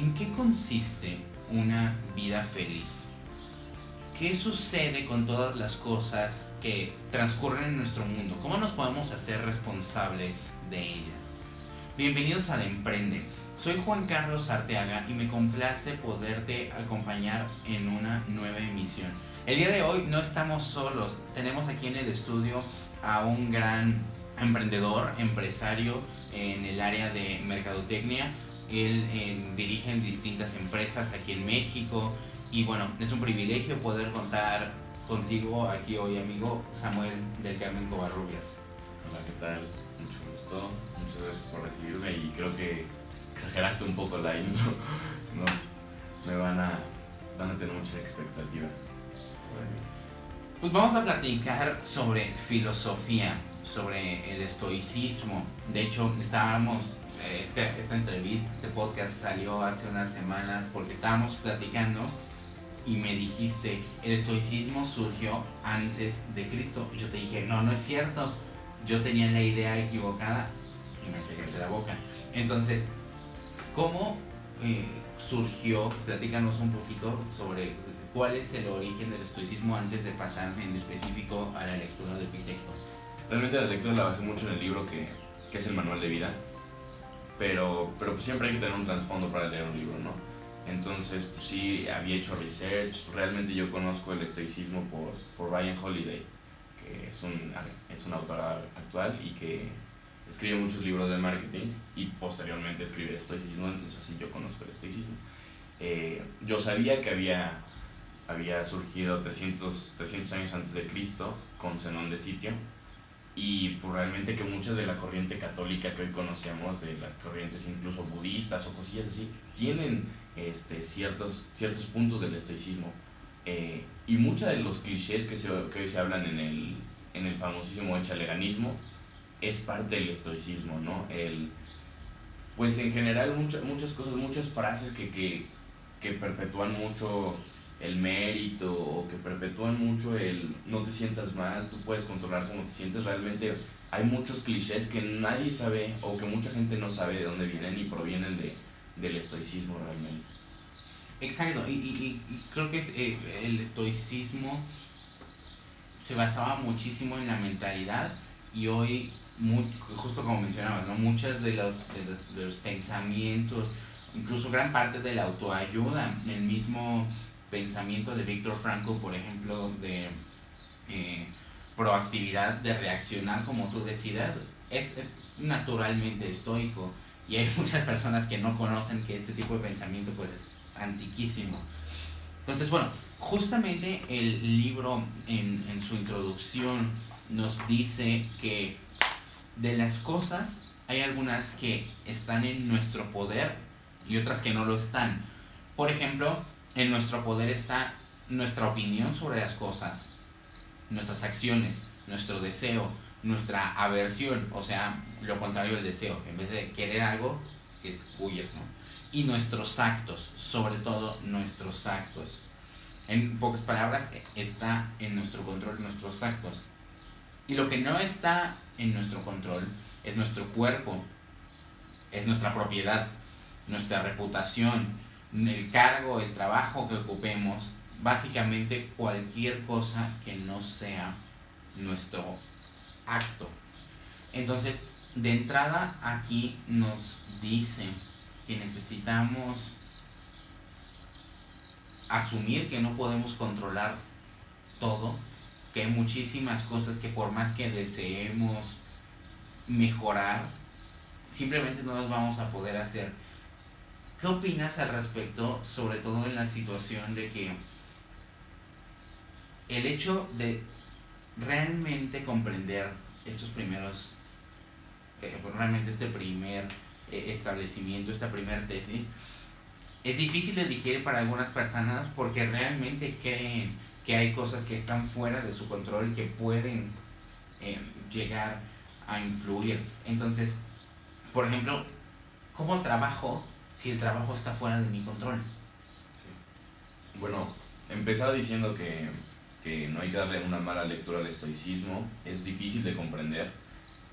¿En qué consiste una vida feliz? ¿Qué sucede con todas las cosas que transcurren en nuestro mundo? ¿Cómo nos podemos hacer responsables de ellas? Bienvenidos al Emprende. Soy Juan Carlos Arteaga y me complace poderte acompañar en una nueva emisión. El día de hoy no estamos solos, tenemos aquí en el estudio a un gran emprendedor, empresario en el área de mercadotecnia. Él dirige en distintas empresas aquí en México y bueno, es un privilegio poder contar contigo aquí hoy, amigo Samuel del Carmen Covarrubias. Hola, ¿qué tal? Mucho gusto, muchas gracias por recibirme y creo que exageraste un poco la intro, no, me van a tener mucha expectativa. Pues vamos a platicar sobre filosofía, sobre el estoicismo. De hecho, esta entrevista, este podcast salió hace unas semanas porque estábamos platicando y me dijiste, el estoicismo surgió antes de Cristo. Y yo te dije, no es cierto, yo tenía la idea equivocada y me pegaste la boca. Entonces, ¿cómo surgió? Platícanos un poquito sobre cuál es el origen del estoicismo antes de pasar en específico a la lectura del Epicteto. Realmente la lectura la basé mucho en el libro que es el manual de vida, pero pues siempre hay que tener un trasfondo para leer un libro, ¿no? Entonces, pues sí, había hecho research. Realmente yo conozco el estoicismo por Ryan Holiday, que es un autor actual y que escribe muchos libros de marketing y posteriormente escribe el estoicismo, entonces así yo conozco el estoicismo. Yo sabía que había surgido 300 años antes de Cristo con Zenón de Sitio, y pues realmente que muchas de la corriente católica que hoy conocemos, de las corrientes incluso budistas o cosillas así, tienen ciertos puntos del estoicismo, y muchos de los clichés que hoy se hablan en el famosísimo echaleganismo es parte del estoicismo, ¿no? Pues en general muchas cosas, muchas frases que perpetúan mucho el mérito o que perpetúan mucho el no te sientas mal, tú puedes controlar cómo te sientes. Realmente hay muchos clichés que nadie sabe o que mucha gente no sabe de dónde vienen y provienen del estoicismo realmente. Exacto, y creo que el estoicismo se basaba muchísimo en la mentalidad y hoy, justo como mencionabas, ¿no? Muchos de los pensamientos, incluso gran parte de la autoayuda, el mismo pensamiento de Viktor Frankl, por ejemplo, de proactividad, de reaccionar como tú decidas, es naturalmente estoico, y hay muchas personas que no conocen que este tipo de pensamiento pues es antiquísimo. Entonces, bueno, justamente el libro en su introducción nos dice que de las cosas hay algunas que están en nuestro poder y otras que no lo están. Por ejemplo, en nuestro poder está nuestra opinión sobre las cosas, nuestras acciones, nuestro deseo, nuestra aversión, o sea, lo contrario del deseo. En vez de querer algo, es huir, ¿no? Y nuestros actos, sobre todo nuestros actos. En pocas palabras, está en nuestro control nuestros actos. Y lo que no está en nuestro control es nuestro cuerpo, es nuestra propiedad, nuestra reputación, el cargo, el trabajo que ocupemos, básicamente cualquier cosa que no sea nuestro acto. Entonces, de entrada aquí nos dice que necesitamos asumir que no podemos controlar todo, que hay muchísimas cosas que por más que deseemos mejorar, simplemente no las vamos a poder hacer. ¿Qué opinas al respecto, sobre todo en la situación de que el hecho de realmente comprender estos primeros, realmente este primer establecimiento, esta primera tesis, es difícil de digerir para algunas personas porque realmente creen que hay cosas que están fuera de su control y que pueden llegar a influir? Entonces, por ejemplo, ¿cómo trabajo si el trabajo está fuera de mi control? Sí. Bueno, empezar diciendo que no hay que darle una mala lectura al estoicismo, es difícil de comprender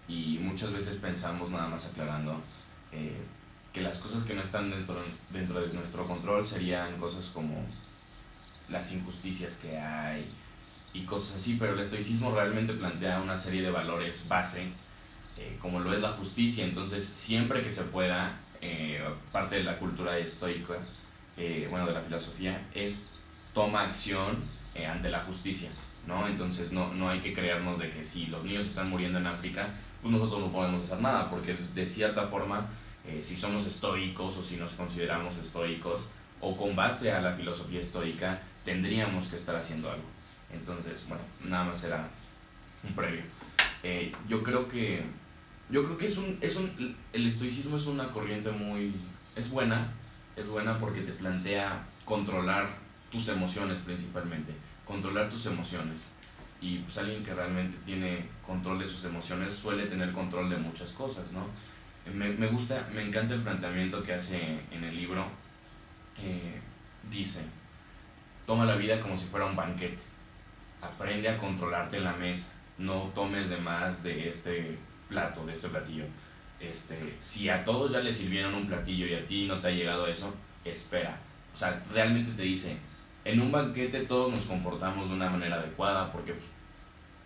y muchas veces pensamos, nada más aclarando, que las cosas que no están dentro de nuestro control serían cosas como las injusticias que hay y cosas así, pero el estoicismo realmente plantea una serie de valores base, como lo es la justicia. Entonces siempre que se pueda, parte de la cultura estoica, bueno, de la filosofía, es toma acción ante la justicia, ¿no? Entonces no hay que creernos de que si los niños están muriendo en África, pues nosotros no podemos hacer nada, porque de cierta forma, si somos estoicos o si nos consideramos estoicos, o con base a la filosofía estoica, tendríamos que estar haciendo algo. Entonces, bueno, nada más era un previo. Yo creo que el estoicismo es una corriente muy, es buena porque te plantea controlar tus emociones principalmente, controlar tus emociones. Y pues alguien que realmente tiene control de sus emociones suele tener control de muchas cosas, ¿no? Me encanta el planteamiento que hace en el libro. Dice, toma la vida como si fuera un banquete, aprende a controlarte en la mesa, no tomes de más de este plato, de este platillo. Si a todos ya les sirvieron un platillo y a ti no te ha llegado eso, espera. O sea, realmente te dice, en un banquete todos nos comportamos de una manera adecuada porque pues,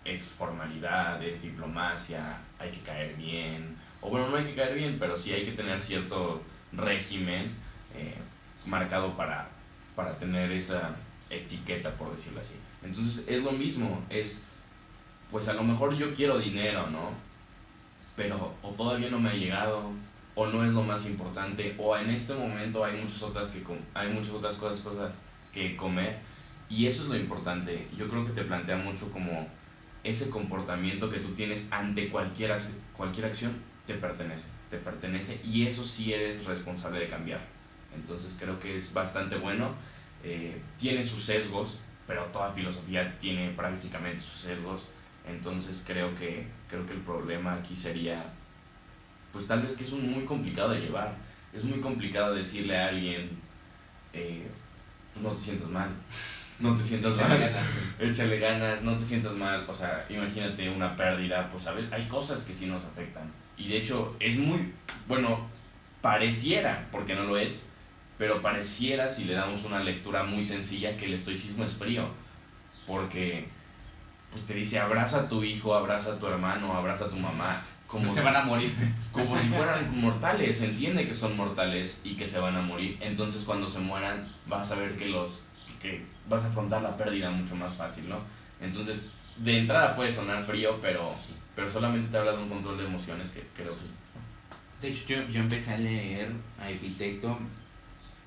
es formalidad, es diplomacia, hay que caer bien. O bueno, no hay que caer bien, pero sí hay que tener cierto régimen marcado para tener esa etiqueta, por decirlo así. Entonces es lo mismo, pues a lo mejor yo quiero dinero, ¿no? Pero o todavía no me ha llegado, o no es lo más importante, o en este momento hay muchas otras cosas que comer, y eso es lo importante. Yo creo que te plantea mucho como ese comportamiento que tú tienes ante cualquier acción te pertenece, y eso sí eres responsable de cambiar. Entonces creo que es bastante bueno. Tiene sus sesgos, pero toda filosofía tiene prácticamente sus sesgos. Entonces creo que el problema aquí sería, pues tal vez que es muy complicado de llevar. Es muy complicado decirle a alguien, pues no te sientas mal, no te sientas mal, échale ganas, no te sientas mal. O sea, imagínate una pérdida, pues a ver, hay cosas que sí nos afectan. Y de hecho es muy, bueno, pareciera, porque no lo es, pero pareciera, si le damos una lectura muy sencilla, que el estoicismo es frío, porque pues te dice abraza a tu hijo, abraza a tu hermano, abraza a tu mamá, como se van a morir, como si fueran mortales. Entiende que son mortales y que se van a morir. Entonces cuando se mueran vas a ver que vas a afrontar la pérdida mucho más fácil, ¿no? Entonces de entrada puede sonar frío, pero solamente te habla de un control de emociones que creo que... De hecho, yo empecé a leer a Epicteto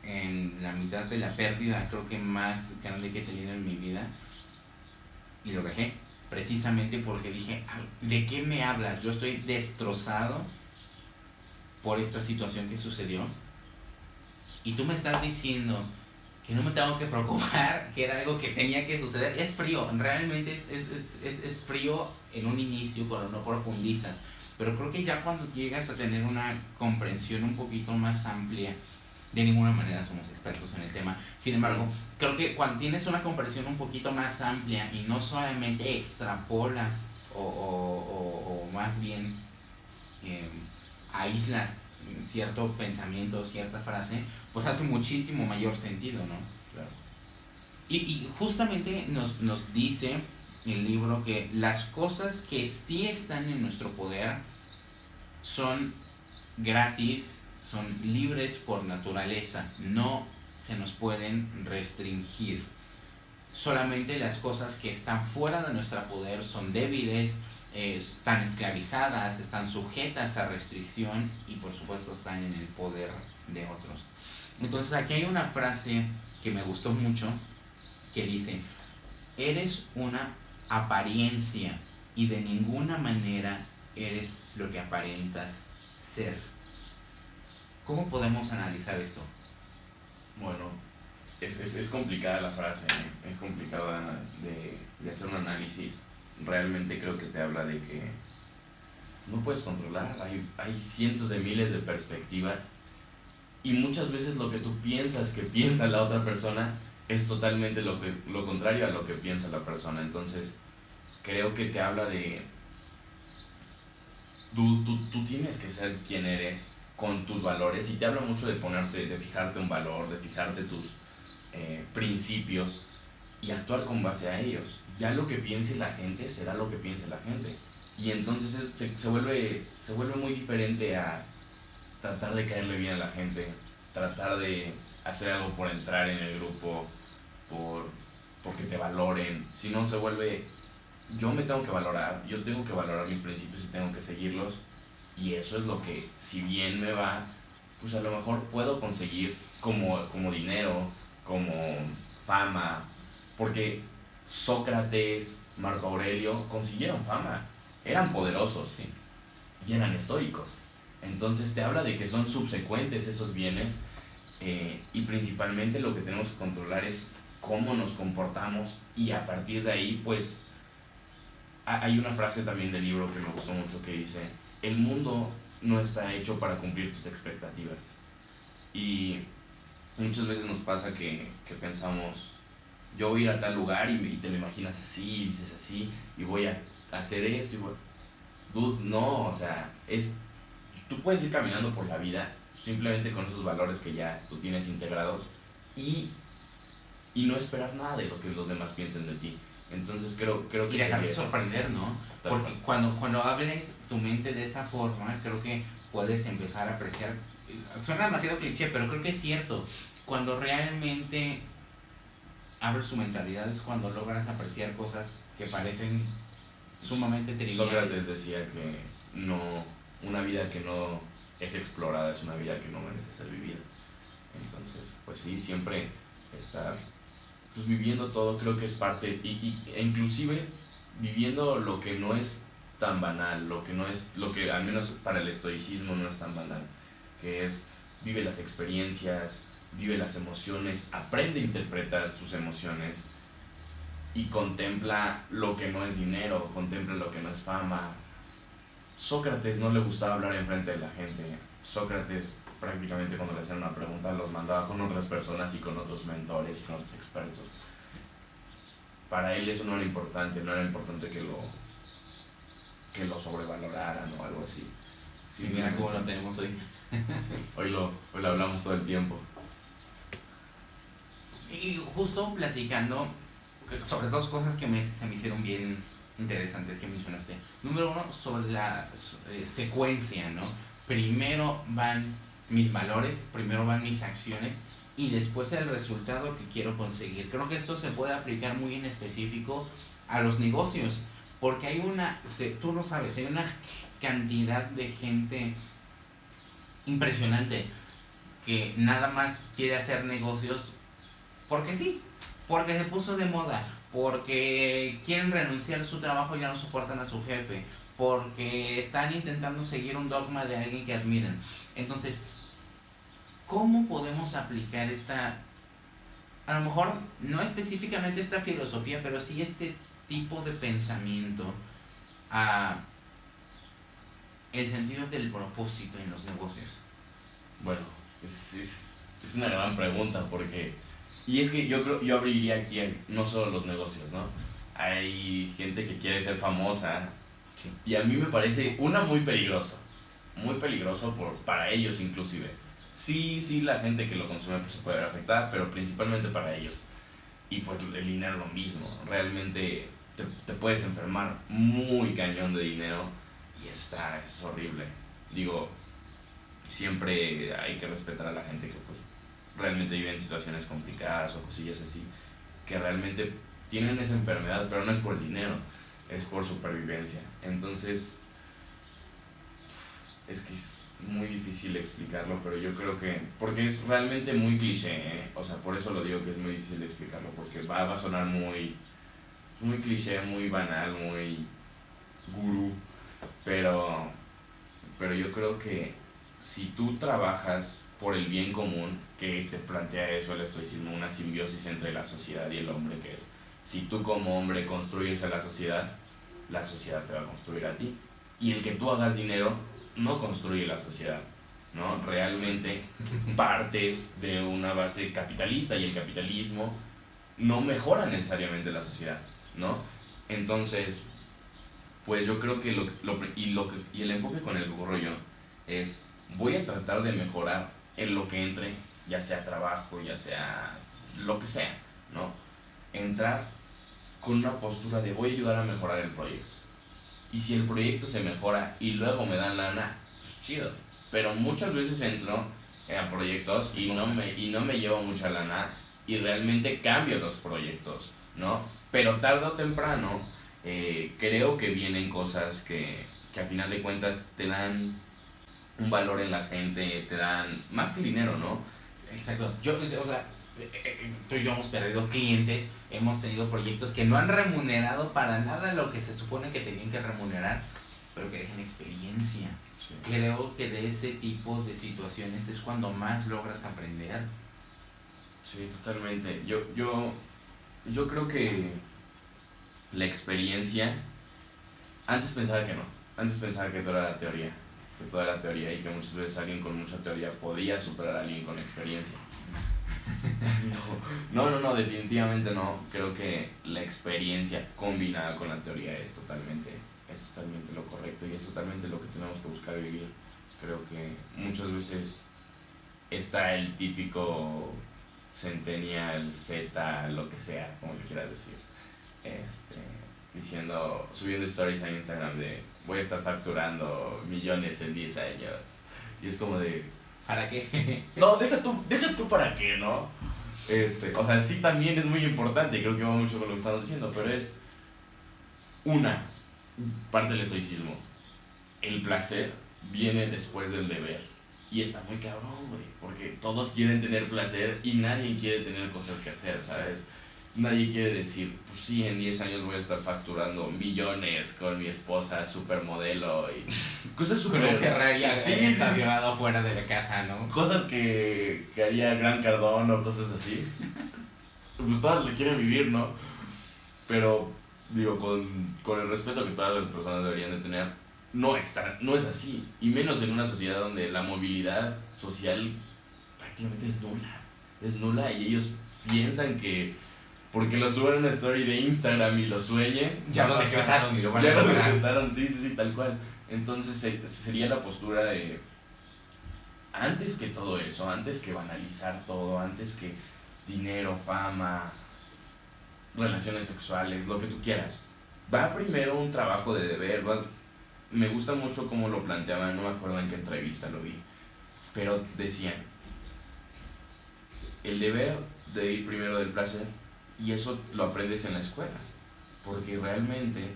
en la mitad de la pérdida, creo que más grande que he tenido en mi vida, y lo dejé, precisamente porque dije, ¿de qué me hablas? Yo estoy destrozado por esta situación que sucedió, y tú me estás diciendo que no me tengo que preocupar, que era algo que tenía que suceder. Es frío, realmente es frío en un inicio cuando no profundizas, pero creo que ya cuando llegas a tener una comprensión un poquito más amplia, de ninguna manera somos expertos en el tema, sin embargo, creo que cuando tienes una comprensión un poquito más amplia y no solamente extrapolas o más bien aíslas cierto pensamiento, cierta frase, pues hace muchísimo mayor sentido, ¿no? Claro. Y justamente nos dice el libro que las cosas que sí están en nuestro poder son gratis, son libres por naturaleza, no se nos pueden restringir. Solamente las cosas que están fuera de nuestro poder son débiles, están esclavizadas, están sujetas a restricción y por supuesto están en el poder de otros. Entonces aquí hay una frase que me gustó mucho que dice, eres una apariencia y de ninguna manera eres lo que aparentas ser. ¿Cómo podemos analizar esto? Bueno, es complicada la frase, ¿eh? Es complicada de hacer un análisis. Realmente creo que te habla de que no puedes controlar, hay cientos de miles de perspectivas y muchas veces lo que tú piensas que piensa la otra persona es totalmente lo contrario a lo que piensa la persona. Entonces creo que te habla de tú tienes que ser quien eres con tus valores, y te habla mucho de fijarte un valor, de fijarte tus principios y actuar con base a ellos. Ya lo que piense la gente será lo que piense la gente. Y entonces se vuelve muy diferente a tratar de caerle bien a la gente, tratar de hacer algo por entrar en el grupo, porque te valoren. Si no, se vuelve, yo me tengo que valorar, yo tengo que valorar mis principios y tengo que seguirlos. Y eso es lo que, si bien me va, pues a lo mejor puedo conseguir como dinero, como fama, porque Sócrates, Marco Aurelio consiguieron fama, eran poderosos, Sí. y eran estoicos. Entonces te habla de que son subsecuentes esos bienes, y principalmente lo que tenemos que controlar es cómo nos comportamos, y a partir de ahí pues hay una frase también del libro que me gustó mucho que dice: el mundo no está hecho para cumplir tus expectativas. Y muchas veces nos pasa que pensamos, yo voy a ir a tal lugar, y te lo imaginas así, y dices así, y voy a hacer esto, dude, no, o sea, tú puedes ir caminando por la vida simplemente con esos valores que ya tú tienes integrados, y, y no esperar nada de lo que los demás piensen de ti. Entonces creo que Y dejarte sería eso. sorprender, ¿no? Porque cuando hables tu mente de esa forma, creo que puedes empezar a apreciar. Suena demasiado cliché, pero creo que es cierto. Cuando realmente abres tu mentalidad es cuando logras apreciar cosas que parecen sumamente triviales. Sócrates decía que no, una vida que no es explorada es una vida que no merece ser vivida. Entonces, pues sí, siempre estar pues viviendo todo, creo que es parte, e inclusive viviendo lo que no es tan banal, lo que no es, lo que al menos para el estoicismo no es tan banal, que es: vive las experiencias, vive las emociones, aprende a interpretar tus emociones, y contempla lo que no es dinero, contempla lo que no es fama. Sócrates no le gustaba hablar enfrente de la gente. Sócrates prácticamente, cuando le hacían una pregunta, los mandaba con otras personas y con otros mentores y con otros expertos. Para él eso no era importante, no era importante que lo sobrevaloraran o algo así. Sí, mira cómo lo tenemos hoy. Hoy lo hablamos todo el tiempo. Y justo platicando sobre dos cosas que se me hicieron bien interesantes que mencionaste. Número uno, sobre la secuencia, ¿no? Primero van mis valores, primero van mis acciones y después el resultado que quiero conseguir. Creo que esto se puede aplicar muy en específico a los negocios, porque hay tú lo sabes, hay una cantidad de gente impresionante que nada más quiere hacer negocios porque sí, porque se puso de moda, porque quieren renunciar a su trabajo y ya no soportan a su jefe, porque están intentando seguir un dogma de alguien que admiran. Entonces, ¿cómo podemos aplicar a lo mejor no específicamente esta filosofía, pero sí este tipo de pensamiento a el sentido del propósito en los negocios? Bueno, es una gran pregunta, porque... Y es que yo abriría aquí no solo los negocios, ¿no? Hay gente que quiere ser famosa, y a mí me parece muy peligroso para ellos inclusive. Sí, la gente que lo consume pues se puede ver afectada, pero principalmente para ellos. Y pues el dinero lo mismo, realmente te puedes enfermar muy cañón de dinero, y eso es horrible. Digo, siempre hay que respetar a la gente que pues realmente vive en situaciones complicadas o cosillas así, que realmente tienen esa enfermedad, pero no es por el dinero, es por supervivencia. Entonces, es que es muy difícil explicarlo, pero yo creo que, porque es realmente muy cliché, ¿eh? O sea, por eso lo digo que es muy difícil de explicarlo, porque va a sonar muy cliché, muy banal, muy gurú, pero yo creo que si tú trabajas por el bien común, que te plantea eso el estoicismo, una simbiosis entre la sociedad y el hombre, que es: si tú como hombre construyes a la sociedad te va a construir a ti. Y el que tú hagas dinero no construye la sociedad, ¿no? Realmente partes de una base capitalista, y el capitalismo no mejora necesariamente la sociedad, ¿no? Entonces, pues yo creo que el enfoque con el que ocurro yo es: voy a tratar de mejorar en lo que entre, ya sea trabajo, ya sea lo que sea, ¿no? Entrar con una postura de voy a ayudar a mejorar el proyecto. Y si el proyecto se mejora y luego me dan lana, pues chido. Pero muchas veces entro en proyectos y no me llevo mucha lana y realmente cambio los proyectos, ¿no? Pero tarde o temprano creo que vienen cosas que a final de cuentas te dan un valor en la gente, te dan más que dinero, ¿no? Exacto. Yo, o sea, tú y yo hemos perdido clientes, hemos tenido proyectos que no han remunerado para nada lo que se supone que tenían que remunerar, pero que dejan experiencia. Sí. Creo que de ese tipo de situaciones es cuando más logras aprender. Sí, totalmente. Yo creo que la experiencia, antes pensaba que no, antes pensaba que todo era la teoría, que toda era teoría y que muchas veces alguien con mucha teoría podía superar a alguien con experiencia. No, definitivamente no. Creo que la experiencia combinada con la teoría es totalmente lo correcto y es totalmente lo que tenemos que buscar vivir. Creo que muchas veces está el típico Centennial Z, lo que sea, como le quieras decir, subiendo stories a Instagram de voy a estar facturando millones en 10 años. Y es como de, ¿Para qué? no, deja tú para qué, ¿no? O sea, sí también es muy importante, y creo que va mucho con lo que estamos diciendo, pero es una parte del estoicismo. El placer viene después del deber. Y está muy cabrón, güey, porque todos quieren tener placer y nadie quiere tener cosas que hacer, ¿sabes? Nadie quiere decir, pues sí, en 10 años voy a estar facturando millones con mi esposa supermodelo y cosas Con un super... Ferrari Sí, estacionado fuera de la casa, ¿no? cosas que haría Gran Cardón o cosas así. Pues todas le quieren vivir, ¿no? Pero, digo, con el respeto que todas las personas deberían de tener, no es así. Y menos en una sociedad donde la movilidad social prácticamente es nula. Es nula y ellos piensan que porque lo suben a una story de Instagram y lo sueñen, Ya lo decretaron y lo van a ya lo lograr. decretaron, sí, tal cual. Entonces sería la postura de, antes que todo eso, antes que banalizar todo, antes que dinero, fama, relaciones sexuales, lo que tú quieras, va primero un trabajo de deber. Me gusta mucho cómo lo planteaban, no me acuerdo en qué entrevista lo vi, pero decían, el deber de ir primero del placer, y eso lo aprendes en la escuela, porque realmente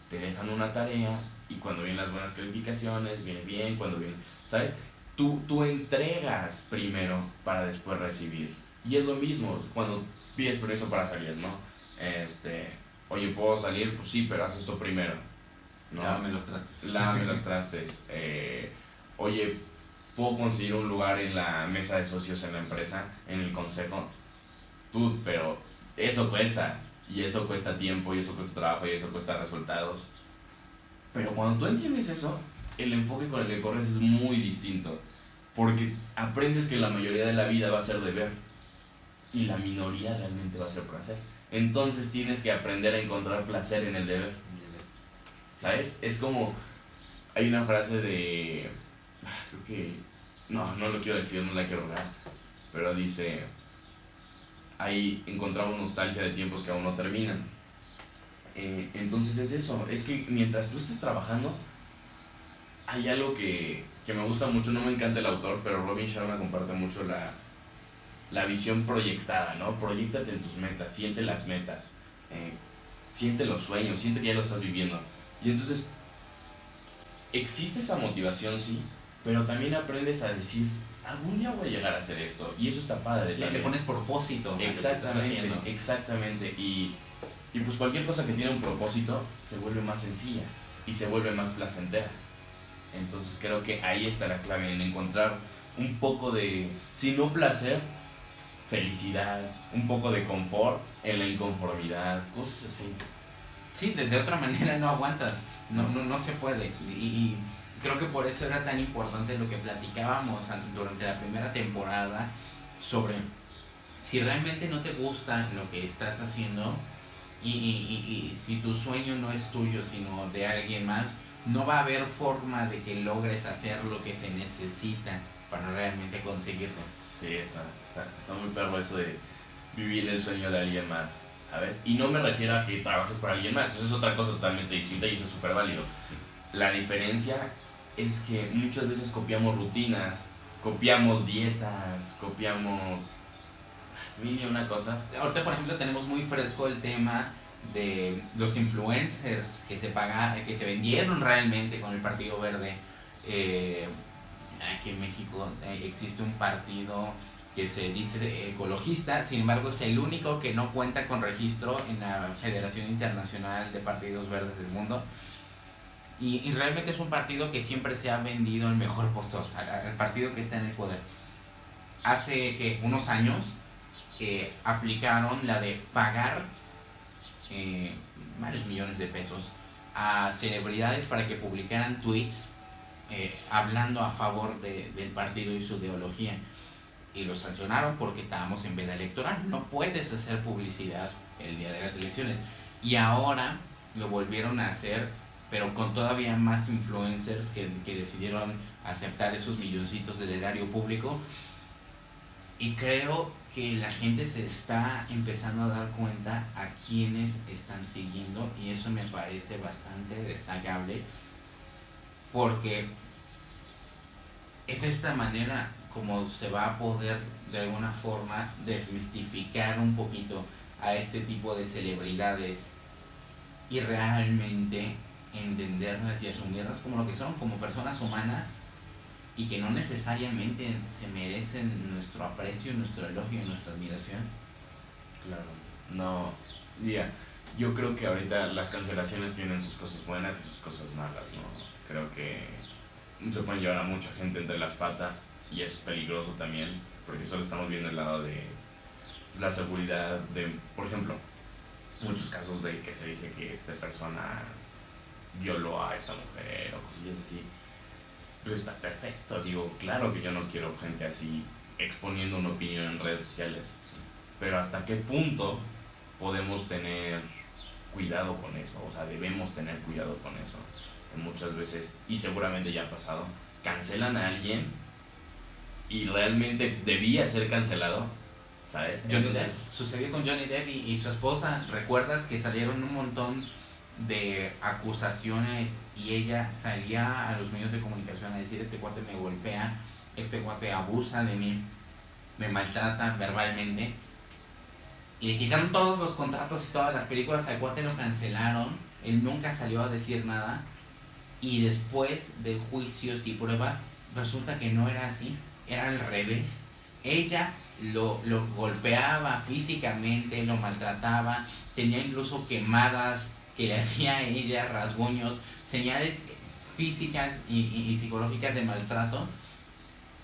te dejan una tarea y cuando vienen las buenas calificaciones, viene bien, cuando viene, ¿sabes? Tú entregas primero para después recibir. Y es lo mismo cuando pides permiso para salir, ¿no? Oye, ¿puedo salir? Pues sí, pero haz esto primero, ¿no? Lávame los trastes. Lávame los trastes. Oye, ¿puedo conseguir un lugar en la mesa de socios en la empresa, en el consejo? Pero eso cuesta, y eso cuesta tiempo, y eso cuesta trabajo, y eso cuesta resultados. Pero cuando tú entiendes eso, el enfoque con el que corres es muy distinto, porque aprendes que la mayoría de la vida va a ser deber, y la minoría realmente va a ser placer. Entonces tienes que aprender a encontrar placer en el deber, ¿sabes? Es como, hay una frase de, creo que, no lo quiero decir, no la quiero dar, pero dice, ahí encontramos nostalgia de tiempos que aún no terminan. Entonces es eso, es que mientras tú estés trabajando, hay algo que me gusta mucho, no me encanta el autor, pero Robin Sharma comparte mucho la visión proyectada, ¿no? Proyéctate en tus metas, siente las metas, siente los sueños, siente que ya lo estás viviendo. Y entonces, existe esa motivación, sí, pero también aprendes a decir, algún día voy a llegar a hacer esto, y eso está padre. Le pones propósito. Exactamente. Y pues cualquier cosa que tiene un propósito se vuelve más sencilla y se vuelve más placentera. Entonces creo que ahí está la clave, en encontrar un poco de, si no placer, felicidad, un poco de confort en la inconformidad, cosas así. Sí, de otra manera no aguantas, no se puede. Y creo que por eso era tan importante lo que platicábamos durante la primera temporada sobre si realmente no te gusta lo que estás haciendo y si tu sueño no es tuyo sino de alguien más, no va a haber forma de que logres hacer lo que se necesita para realmente conseguirlo. Sí, está muy perro eso de vivir el sueño de alguien más, ¿sabes? Y no me refiero a que trabajes para alguien más, eso es otra cosa totalmente distinta y eso es súper válido. La diferencia es que muchas veces copiamos rutinas, copiamos dietas, copiamos mil y una cosas. Ahorita, por ejemplo, tenemos muy fresco el tema de los influencers que se vendieron realmente con el Partido Verde. Aquí en México existe un partido que se dice ecologista, sin embargo es el único que no cuenta con registro en la Federación Internacional de Partidos Verdes del Mundo. Y realmente es un partido que siempre se ha vendido el mejor postor, al partido que está en el poder. Hace que unos años aplicaron la de pagar varios millones de pesos a celebridades para que publicaran tweets hablando a favor del partido y su ideología. Y lo sancionaron porque estábamos en veda electoral. No puedes hacer publicidad el día de las elecciones. Y ahora lo volvieron a hacer, pero con todavía más influencers que decidieron aceptar esos milloncitos del erario público. Y creo que la gente se está empezando a dar cuenta a quienes están siguiendo, y eso me parece bastante destacable, porque es de esta manera como se va a poder de alguna forma desmistificar un poquito a este tipo de celebridades y realmente entenderlas y asumirlas como lo que son, como personas humanas, y que no necesariamente se merecen nuestro aprecio, nuestro elogio y nuestra admiración. Claro, no, diga, yo creo que ahorita las cancelaciones tienen sus cosas buenas y sus cosas malas, ¿no? Creo que se pueden llevar a mucha gente entre las patas y eso es peligroso también, porque solo estamos viendo el lado de la seguridad de, por ejemplo, muchos casos de que se dice que esta persona violó a esta mujer o cosillas así. Pues está perfecto, digo, claro que yo no quiero gente así exponiendo una opinión en redes sociales, Sí. pero hasta qué punto podemos tener cuidado con eso, o sea, debemos tener cuidado con eso. Muchas veces, y seguramente ya ha pasado, cancelan a alguien y realmente debía ser cancelado, ¿sabes? Johnny Depp, sucedió con Johnny Depp y su esposa. ¿Recuerdas que salieron un montón de acusaciones y ella salía a los medios de comunicación a decir: este cuate me golpea, este cuate abusa de mí, me maltrata verbalmente? Y le quitaron todos los contratos y todas las películas, al cuate lo cancelaron, él nunca salió a decir nada, y después de juicios y pruebas resulta que no era así, era al revés. Ella lo golpeaba físicamente, lo maltrataba, tenía incluso quemadas que le hacía a ella, rasguños, señales físicas y psicológicas de maltrato,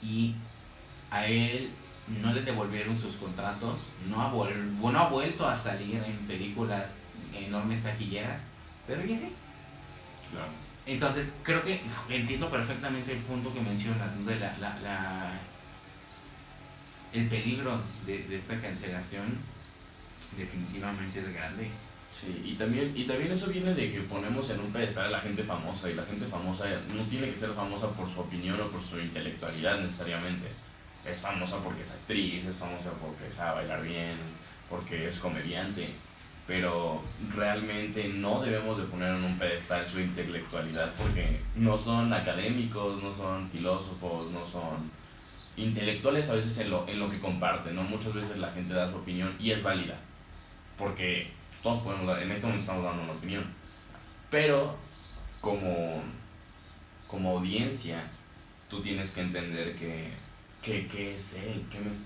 y a él no le devolvieron sus contratos, no ha vuelto a salir en películas enormes taquilleras, pero ella sí. Claro. Entonces creo que entiendo perfectamente el punto que mencionas, ¿no? De el peligro de esta cancelación definitivamente es grande. Sí, y también eso viene de que ponemos en un pedestal a la gente famosa, y la gente famosa no tiene que ser famosa por su opinión o por su intelectualidad necesariamente. Es famosa porque es actriz, es famosa porque sabe bailar bien, porque es comediante, pero realmente no debemos de poner en un pedestal su intelectualidad porque no son académicos, no son filósofos, no son intelectuales a veces en lo que comparten, ¿no? Muchas veces la gente da su opinión y es válida, porque todos podemos dar, en este momento estamos dando una opinión, pero como audiencia tú tienes que entender que es él,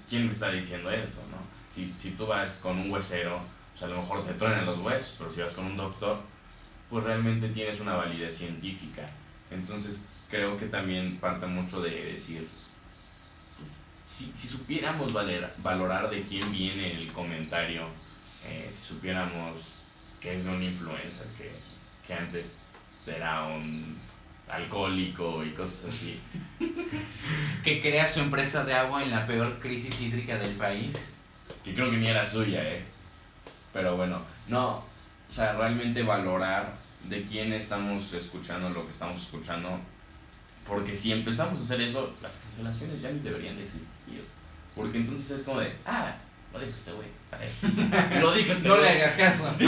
quién me está diciendo eso, ¿no? Si tú vas con un huesero, pues a lo mejor te truenan los huesos, pero si vas con un doctor, pues realmente tienes una validez científica. Entonces creo que también parte mucho de decir, si supiéramos valorar de quién viene el comentario, si supiéramos que es de un influencer que antes era un alcohólico y cosas así, Que crea su empresa de agua en la peor crisis hídrica del país. que creo que ni era suya, pero bueno, no, o sea, realmente valorar de quién estamos escuchando lo que estamos escuchando, porque si empezamos a hacer eso, las cancelaciones ya ni deberían de existir, porque entonces es como de, lo dijo este güey, ¿sabes? Lo dijo este No güey. le hagas caso. Sí,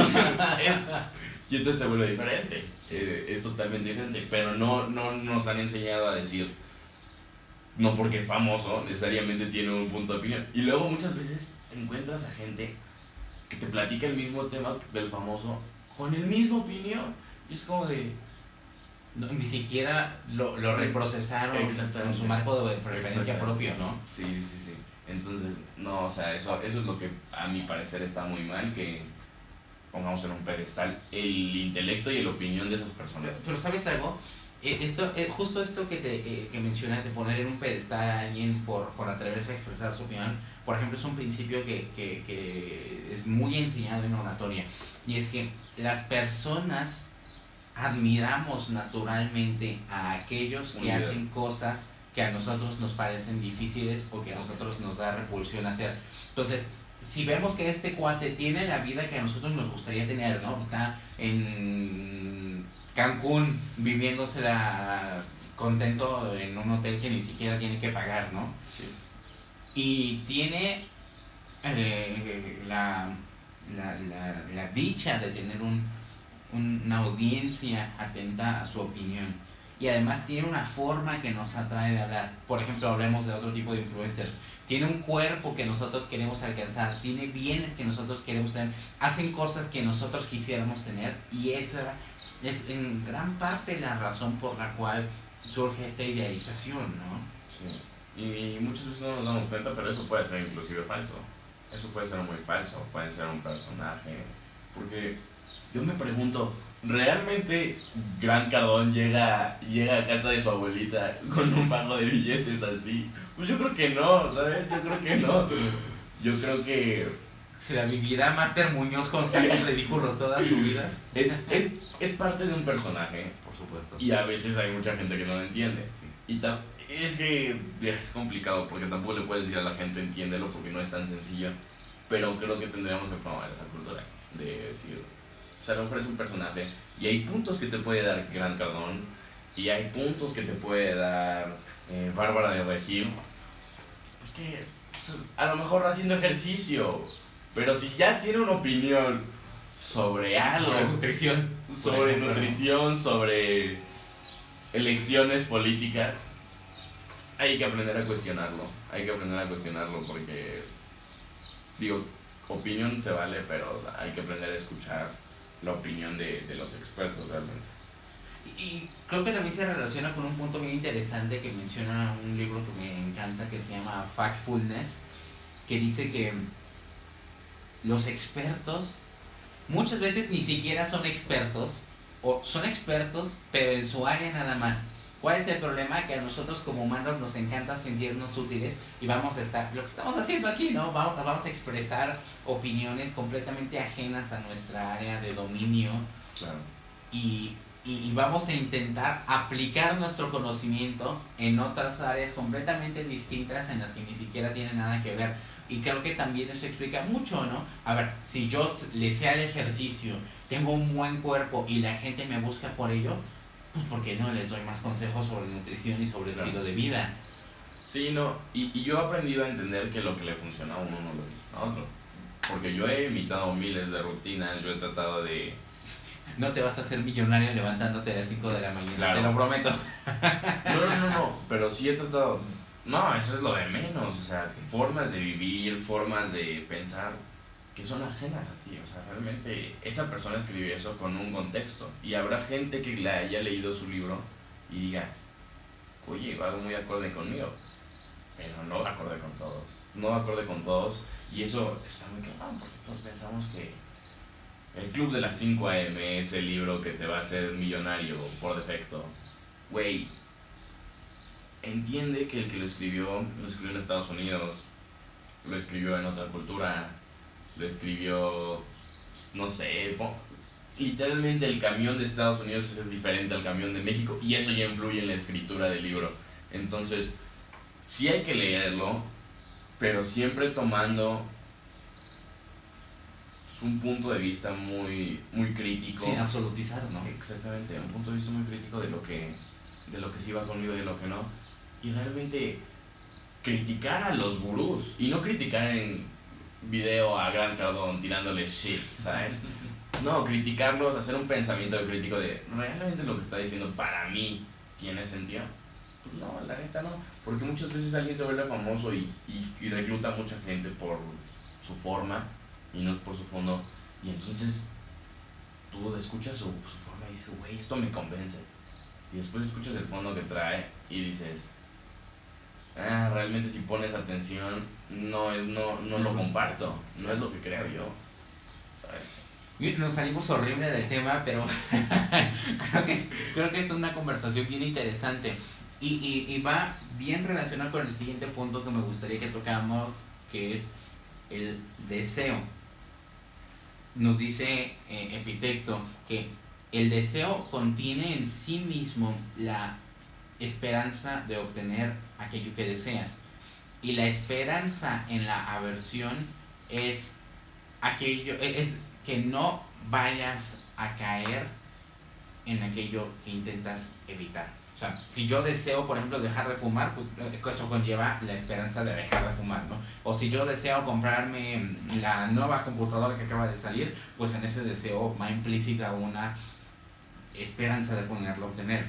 y entonces se vuelve diferente, es totalmente diferente, pero no nos han enseñado a decir, no porque es famoso, necesariamente tiene un punto de opinión. Y luego muchas veces encuentras a gente que te platica el mismo tema del famoso con el mismo opinión, y es como de... No, ni siquiera lo reprocesaron con su marco de preferencia propio, ¿no? Sí. Entonces, no, o sea, eso es lo que a mi parecer está muy mal, que pongamos en un pedestal el intelecto y la opinión de esas personas. Pero ¿sabes algo? Justo esto que mencionas de poner en un pedestal a alguien por atreverse a expresar su opinión, por ejemplo, es un principio que es muy enseñado en oratoria, y es que las personas admiramos naturalmente a aquellos que hacen cosas que a nosotros nos parecen difíciles o que a nosotros nos da repulsión hacer. Entonces, si vemos que este cuate tiene la vida que a nosotros nos gustaría tener, ¿no? Está en Cancún viviéndosela contento en un hotel que ni siquiera tiene que pagar, ¿no? Sí. Y tiene la dicha de tener una audiencia atenta a su opinión, y además tiene una forma que nos atrae de hablar. Por ejemplo, hablemos de otro tipo de influencers. Tiene un cuerpo que nosotros queremos alcanzar, tiene bienes que nosotros queremos tener, hacen cosas que nosotros quisiéramos tener, y esa es en gran parte la razón por la cual surge esta idealización, ¿no? Sí. Y muchas veces no nos damos cuenta, pero eso puede ser inclusive falso. Eso puede ser muy falso, puede ser un personaje. Porque yo me pregunto, ¿realmente Gran Cardón llega a casa de su abuelita con un pago de billetes así? Pues yo creo que no, ¿sabes? Yo creo que no. Yo creo que Se la vivirá Master Muñoz con sacos ridículos toda su vida. es parte de un personaje, Por supuesto. y a veces hay mucha gente que no lo entiende. Y es que es complicado, porque tampoco le puedes decir a la gente entiéndelo, porque no es tan sencillo. Pero creo que tendríamos que promover esa cultura de decir, o sea, a lo mejor es un personaje, y hay puntos que te puede dar Gran Cardón, y hay puntos que te puede dar Bárbara de Regil, pues que pues, a lo mejor haciendo ejercicio, pero si ya tiene una opinión sobre algo, Sobre nutrición. sobre nutrición, sobre elecciones políticas, hay que aprender a cuestionarlo, porque, digo, opinión se vale, pero hay que aprender a escuchar la opinión de los expertos realmente. Y creo que también se relaciona con un punto muy interesante que menciona un libro que me encanta, que se llama Factfulness, que dice que los expertos muchas veces ni siquiera son expertos, o son expertos pero en su área nada más. ¿Cuál es el problema? Que a nosotros como humanos nos encanta sentirnos útiles, y vamos a estar, lo que estamos haciendo aquí, ¿no? Vamos a expresar opiniones completamente ajenas a nuestra área de dominio. Claro. Y vamos a intentar aplicar nuestro conocimiento en otras áreas completamente distintas en las que ni siquiera tienen nada que ver. Y creo que también eso explica mucho, ¿no? A ver, si yo le sé al ejercicio, tengo un buen cuerpo y la gente me busca por ello, pues ¿por qué no les doy más consejos sobre nutrición y sobre estilo de vida? Sí, no, y yo he aprendido a entender que lo que le funciona a uno no lo funciona a otro. Porque yo he imitado miles de rutinas, yo he tratado de... No te vas a hacer millonario levantándote a las 5 de la mañana, Claro. te lo prometo. No, pero sí he tratado... No, eso es lo de menos, o sea, formas de vivir, formas de pensar que son ajenas a ti, o sea, realmente esa persona escribió eso con un contexto, y habrá gente que le haya leído su libro y diga, oye, va muy acorde conmigo, pero no va acorde con todos, y eso está muy claro, porque todos pensamos que el Club de las 5 AM es el libro que te va a hacer millonario por defecto. Güey, entiende que el que lo escribió en Estados Unidos, lo escribió en otra cultura, lo escribió, no sé, literalmente el camión de Estados Unidos es diferente al camión de México, y eso ya influye en la escritura del libro. Entonces, sí hay que leerlo, pero siempre tomando un punto de vista muy, muy crítico. Sin absolutizar, ¿no? Exactamente, un punto de vista muy crítico de lo que sí va conmigo y de lo que no. Y realmente criticar a los gurús, y no criticar en video a Grant Cardone tirándole shit, ¿sabes? No, criticarlos, hacer un pensamiento crítico de ¿realmente lo que está diciendo para mí tiene sentido? Pues no, la neta no, porque muchas veces alguien se vuelve famoso y recluta a mucha gente por su forma y no por su fondo, y entonces tú escuchas su forma y dices, güey, esto me convence, y después escuchas el fondo que trae y dices, realmente si pones atención no lo comparto, no es lo que creo yo, ¿sabes? Nos salimos horrible del tema, pero creo que es una conversación bien interesante y va bien relacionado con el siguiente punto que me gustaría que tocáramos, que es el deseo. Nos dice Epicteto que el deseo contiene en sí mismo la esperanza de obtener aquello que deseas, y la esperanza en la aversión es que no vayas a caer en aquello que intentas evitar. O sea, si yo deseo, por ejemplo, dejar de fumar, pues eso conlleva la esperanza de dejar de fumar, ¿no? O si yo deseo comprarme la nueva computadora que acaba de salir, pues en ese deseo va implícita una esperanza de poderlo obtener.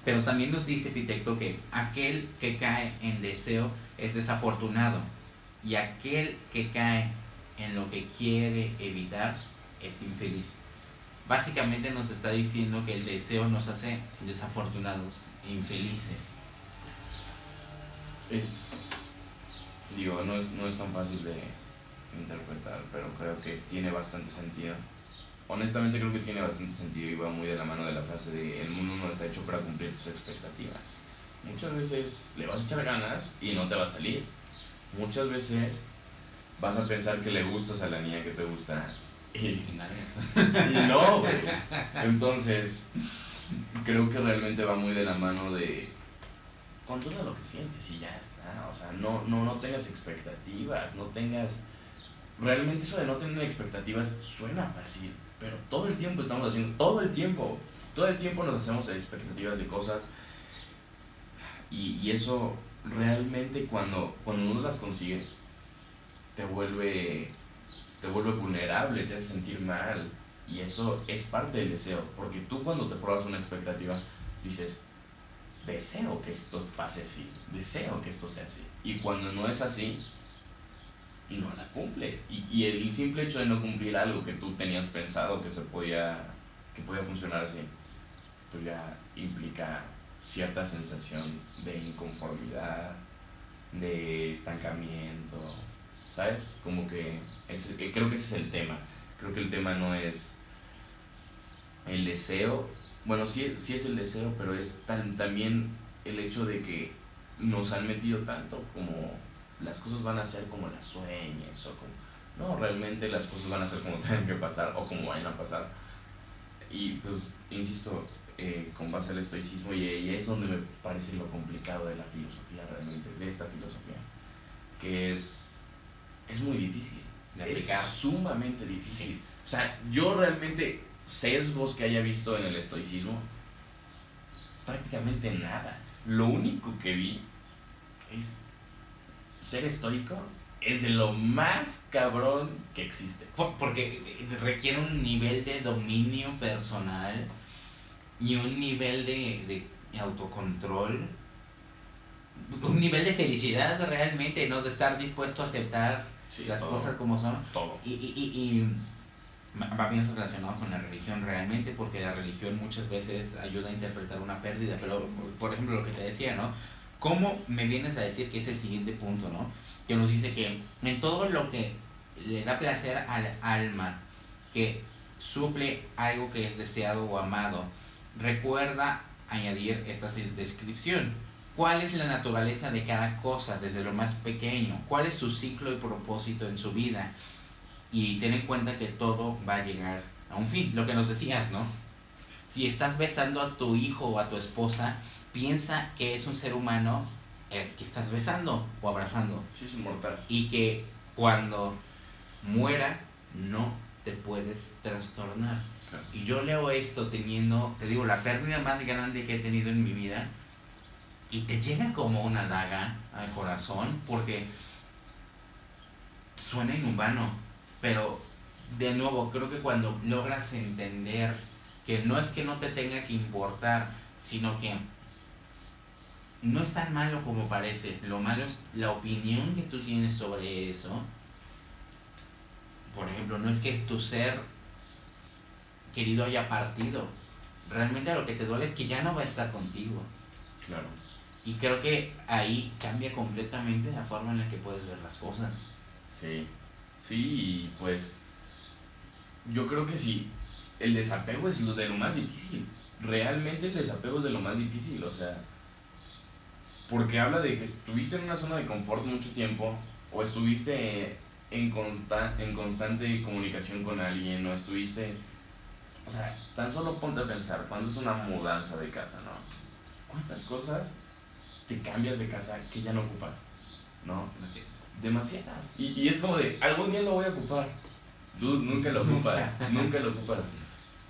Pero también nos dice Epicteto que aquel que cae en deseo es desafortunado, y aquel que cae en lo que quiere evitar es infeliz. Básicamente nos está diciendo que el deseo nos hace desafortunados e infelices. No es tan fácil de interpretar, pero creo que tiene bastante sentido. Honestamente creo que tiene bastante sentido y va muy de la mano de la frase de el mundo no está hecho para cumplir tus expectativas. Muchas veces le vas a echar ganas y no te va a salir. Muchas veces vas a pensar que le gustas a la niña que te gusta y no, güey. Entonces, creo que realmente va muy de la mano de controla lo que sientes y ya está. O sea, no tengas expectativas, no tengas... Realmente eso de no tener expectativas suena fácil, pero todo el tiempo estamos haciendo, todo el tiempo nos hacemos expectativas de cosas, y eso realmente cuando no las consigues te vuelve vulnerable, te hace sentir mal, y eso es parte del deseo, porque tú cuando te pruebas una expectativa dices, deseo que esto pase así, deseo que esto sea así, y cuando no es así, no la cumples, y el simple hecho de no cumplir algo que tú tenías pensado que podía funcionar así, pues ya implica cierta sensación de inconformidad, de estancamiento, ¿sabes? Como que creo que ese es el tema. Creo que el tema no es el deseo, bueno, sí es el deseo, pero es también el hecho de que nos han metido tanto como las cosas van a ser como las sueñes, o como... No, realmente las cosas van a ser como tengan que pasar o como vayan a pasar. Y pues, insisto, con base al estoicismo, y es donde me parece lo complicado de la filosofía, realmente, de esta filosofía, que es muy difícil de aplicar. Es sumamente difícil. Sí. O sea, yo realmente sesgos que haya visto en el estoicismo, prácticamente nada. Lo único que vi es ser estoico es de lo más cabrón que existe. Porque requiere un nivel de dominio personal y un nivel de autocontrol, un nivel de felicidad realmente, ¿no? De estar dispuesto a aceptar las cosas como son. Todo. Y va bien relacionado con la religión realmente, porque la religión muchas veces ayuda a interpretar una pérdida, pero por ejemplo lo que te decía, ¿no? ¿Cómo me vienes a decir que es el siguiente punto, ¿no? Que nos dice que en todo lo que le da placer al alma, que suple algo que es deseado o amado, recuerda añadir esta descripción. ¿Cuál es la naturaleza de cada cosa desde lo más pequeño? ¿Cuál es su ciclo y propósito en su vida? Y ten en cuenta que todo va a llegar a un fin. Lo que nos decías, ¿no? Si estás besando a tu hijo o a tu esposa, piensa que es un ser humano que estás besando o abrazando. Sí, es inmortal. Y que cuando muera no te puedes trastornar. Claro. Y yo leo esto teniendo, te digo, la pérdida más grande que he tenido en mi vida, y te llega como una daga al corazón, porque suena inhumano, pero de nuevo, creo que cuando logras entender que no es que no te tenga que importar, sino que no es tan malo como parece, lo malo es la opinión que tú tienes sobre eso. Por ejemplo, no es que tu ser querido haya partido, realmente lo que te duele es que ya no va a estar contigo. Claro. Y creo que ahí cambia completamente la forma en la que puedes ver las cosas. Sí, sí, y pues yo creo que sí, el desapego es lo de lo más difícil. Realmente el desapego es de lo más difícil, o sea, porque habla de que estuviste en una zona de confort mucho tiempo, o estuviste en constante comunicación con alguien, o estuviste, o sea, tan solo ponte a pensar, cuando es una mudanza de casa, ¿no? ¿Cuántas cosas te cambias de casa que ya no ocupas? ¿No? Demasiadas. Y es como de, algún día lo voy a ocupar. Tú nunca lo ocupas, nunca lo ocupas.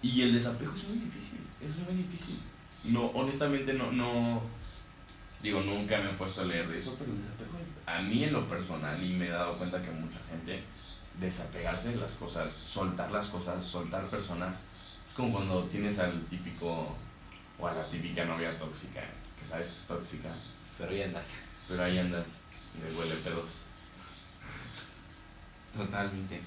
Y el desapego es muy difícil, es muy difícil. No, honestamente digo, nunca me he puesto a leer de eso, pero el desapego, a mí en lo personal, y me he dado cuenta que mucha gente, desapegarse de las cosas, soltar personas, es como cuando tienes al típico, o a la típica novia tóxica, que sabes que es tóxica, Pero ya andas. pero ahí andas, y le huele pedos. Totalmente.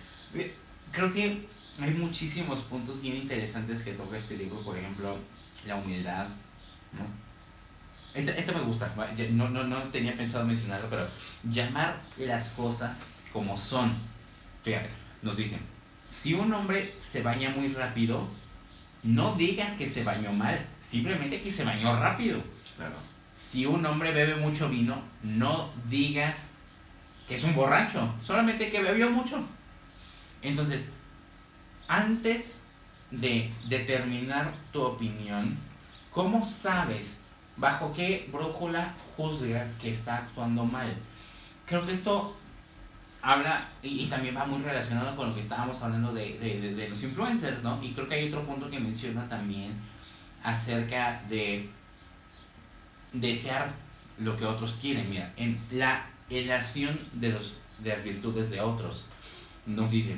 Creo que hay muchísimos puntos bien interesantes que toca este libro, por ejemplo, la humildad, ¿no? Este me gusta, no tenía pensado mencionarlo, pero llamar las cosas como son. Fíjate, nos dicen, si un hombre se baña muy rápido, no digas que se bañó mal, simplemente que se bañó rápido. Claro. Si un hombre bebe mucho vino, no digas que es un borracho, solamente que bebió mucho. Entonces, antes de determinar tu opinión, ¿cómo sabes bajo qué brújula juzgas que está actuando mal? Creo que esto habla y también va muy relacionado con lo que estábamos hablando de los influencers, ¿no? Y creo que hay otro punto que menciona también acerca de desear lo que otros quieren. Mira, en la relación de las virtudes de otros, nos dice,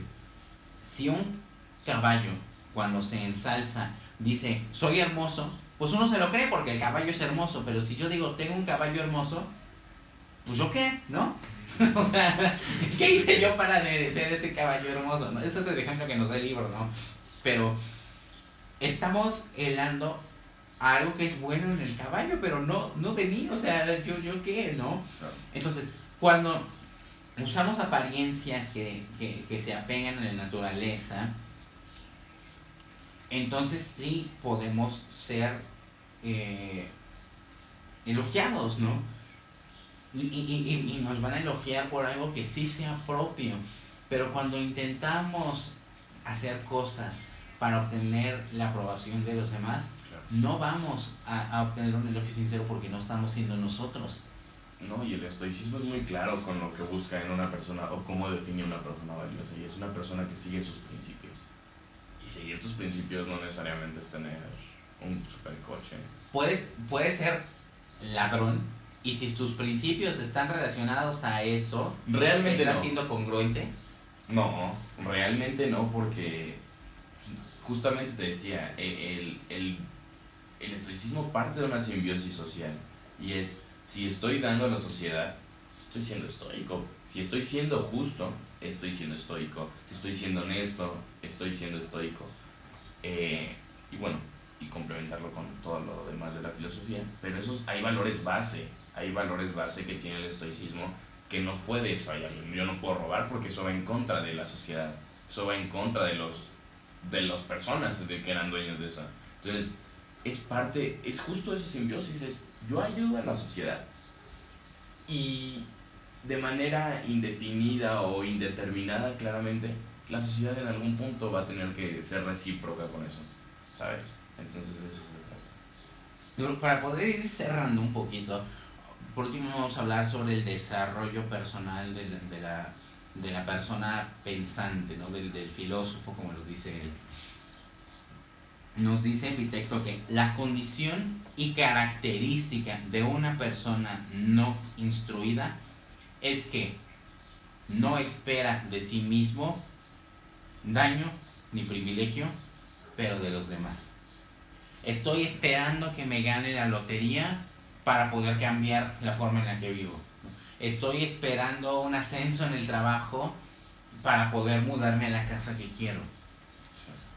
si un caballo cuando se ensalza dice soy hermoso, pues uno se lo cree porque el caballo es hermoso, pero si yo digo tengo un caballo hermoso, pues yo qué, ¿no? O sea, ¿qué hice yo para merecer ese caballo hermoso? ¿No? Ese es el ejemplo que nos da el libro, ¿no? Pero estamos helando algo que es bueno en el caballo, pero no de mí, o sea, yo qué, ¿no? Claro. Entonces, cuando usamos apariencias que se apegan a la naturaleza, entonces sí podemos ser elogiados, ¿no? Y nos van a elogiar por algo que sí sea propio, pero cuando intentamos hacer cosas para obtener la aprobación de los demás, Claro. no vamos a obtener un elogio sincero porque no estamos siendo nosotros. No, y el estoicismo es muy claro con lo que busca en una persona o cómo define una persona valiosa, y es una persona que sigue sus principios. Y seguir tus principios no necesariamente es tener un supercoche. Puedes ser ladrón y si tus principios están relacionados a eso, Realmente ¿estás no. siendo congruente? No, realmente no, porque justamente te decía, el estoicismo parte de una simbiosis social, y es, si estoy dando a la sociedad, estoy siendo estoico. Si estoy siendo justo, estoy siendo estoico. Si estoy siendo honesto, estoy siendo estoico. Y bueno, y complementarlo con todo lo demás de la filosofía. Pero hay valores base que tiene el estoicismo que no puedes fallar. Yo no puedo robar porque eso va en contra de la sociedad. Eso va en contra de las personas que eran dueños de eso. Entonces, es justo esa simbiosis, yo ayudo a la sociedad y de manera indefinida o indeterminada, claramente, la sociedad en algún punto va a tener que ser recíproca con eso, ¿sabes? Entonces eso se trata. Para poder ir cerrando un poquito, por último vamos a hablar sobre el desarrollo personal de la persona pensante, ¿no? Del filósofo, como lo dice él. Nos dice Epicteto que la condición y característica de una persona no instruida es que no espera de sí mismo daño ni privilegio, pero de los demás. Estoy esperando que me gane la lotería para poder cambiar la forma en la que vivo. Estoy esperando un ascenso en el trabajo para poder mudarme a la casa que quiero.